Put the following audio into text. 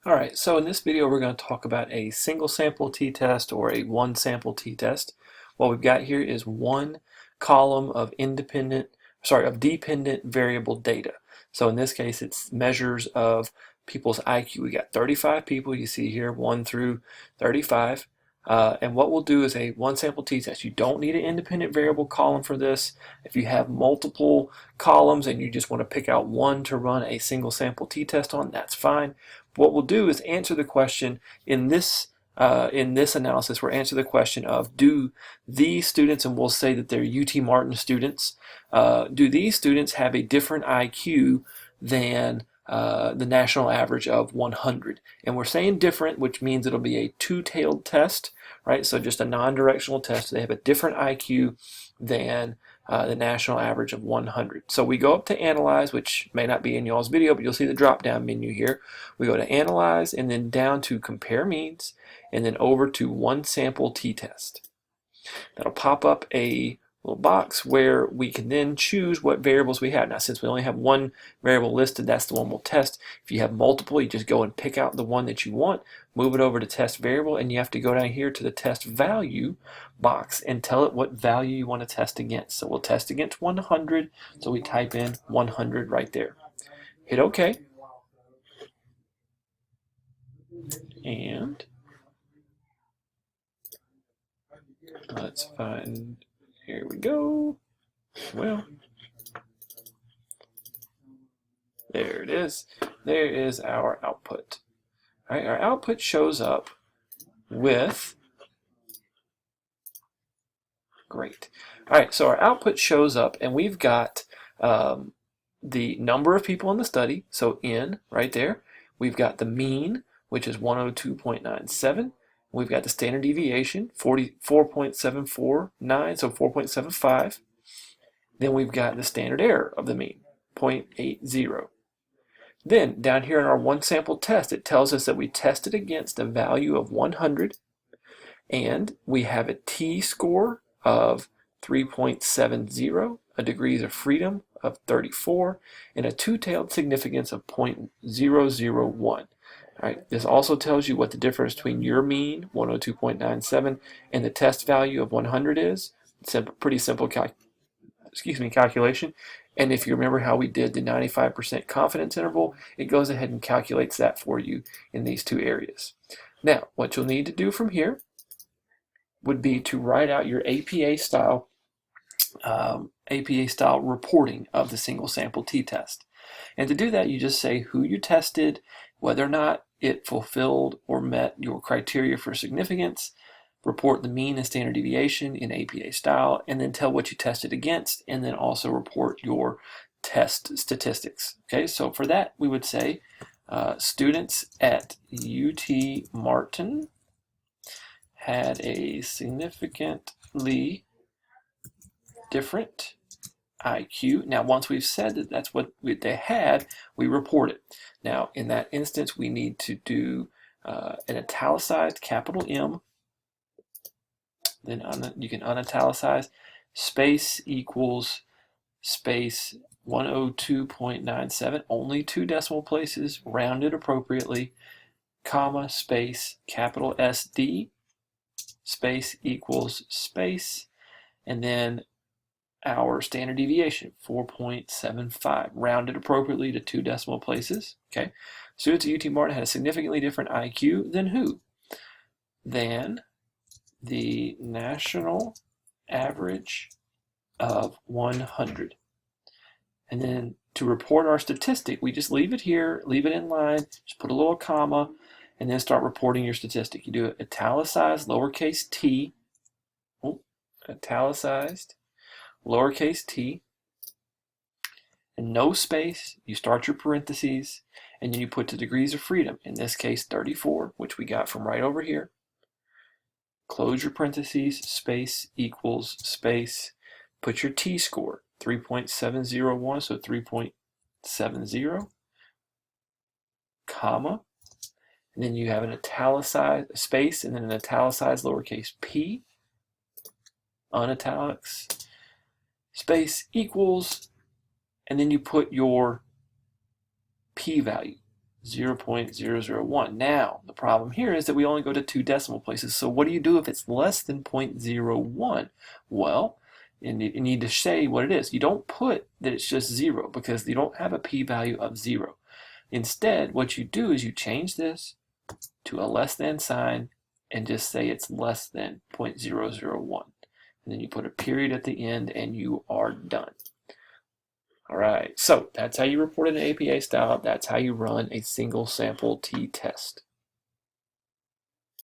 Alright, so in this video we're going to talk about a single sample t-test or a one sample t-test. What we've got here is one column of dependent variable data. So in this case it's measures of people's IQ. We got 35 people, you see here 1 through 35. And what we'll do is a one sample t-test. You don't need an independent variable column for this. If you have multiple columns and you just want to pick out one to run a single sample t-test on, that's fine. What we'll do is answer the question in this analysis. We'll answer the question of, do these students, and we'll say that they're UT Martin students, do these students have a different IQ than the national average of 100? And we're saying different, which means it'll be a two-tailed test, right? So just a non-directional test. They have a different IQ than the national average of 100. So we go up to Analyze, which may not be in y'all's video, but you'll see the drop-down menu here. We go to Analyze and then down to Compare Means and then over to One Sample t-test. That'll pop up a little box where we can then choose what variables we have. Now, since we only have one variable listed, that's the one we'll test. If you have multiple, you just go and pick out the one that you want, move it over to test variable, and you have to go down here to the test value box and tell it what value you want to test against. So we'll test against 100, so we type in 100 right there. Hit OK. And let's find, here we go. Well, there it is. There is our output. All right, our output shows up with, great. All right, so our output shows up and we've got the number of people in the study, so N right there. We've got the mean, which is 102.97. We've got the standard deviation, 44.749, so 4.75. Then we've got the standard error of the mean, 0.80. Then down here in our one sample test, it tells us that we tested against a value of 100 and we have a t-score of 3.70, a degrees of freedom of 34, and a two-tailed significance of 0.001. All right, this also tells you what the difference between your mean, 102.97, and the test value of 100 is. Pretty simple calculation. And if you remember how we did the 95% confidence interval, it goes ahead and calculates that for you in these two areas. Now, what you'll need to do from here would be to write out your APA style reporting of the single sample t-test. And to do that, you just say who you tested, whether or not it fulfilled or met your criteria for significance, report the mean and standard deviation in APA style, and then tell what you tested against, and then also report your test statistics. Okay, so for that, we would say students at UT Martin had a significantly different IQ. Now, once we've said that that's what they had, we report it. Now, in that instance, we need to do an italicized capital M. Then you can unitalicize, space equals space 102.97, only 2 decimal places, rounded appropriately, comma, space, capital SD, space equals space, and then our standard deviation, 4.75, rounded appropriately to 2 decimal places. Okay, students at UT Martin had a significantly different IQ than who? Than the national average of 100. And then to report our statistic, we just leave it here, leave it in line, just put a little comma, and then start reporting your statistic. You do it italicized lowercase t, italicized lowercase t, and no space. You start your parentheses, and then you put the degrees of freedom, in this case 34, which we got from right over here. Close your parentheses, space equals space, put your t-score, 3.701, so 3.70, comma, and then you have an italicized space and then an italicized lowercase p, unitalics, space equals, and then you put your p-value. 0.001. Now, the problem here is that we only go to 2 decimal places. So what do you do if it's less than 0.01? Well, you need to say what it is. You don't put that it's just 0 because you don't have a p-value of 0. Instead, what you do is you change this to a less than sign and just say it's less than 0.001. And then you put a period at the end and you are done. All right, so that's how you report an APA style. That's how you run a single sample t-test.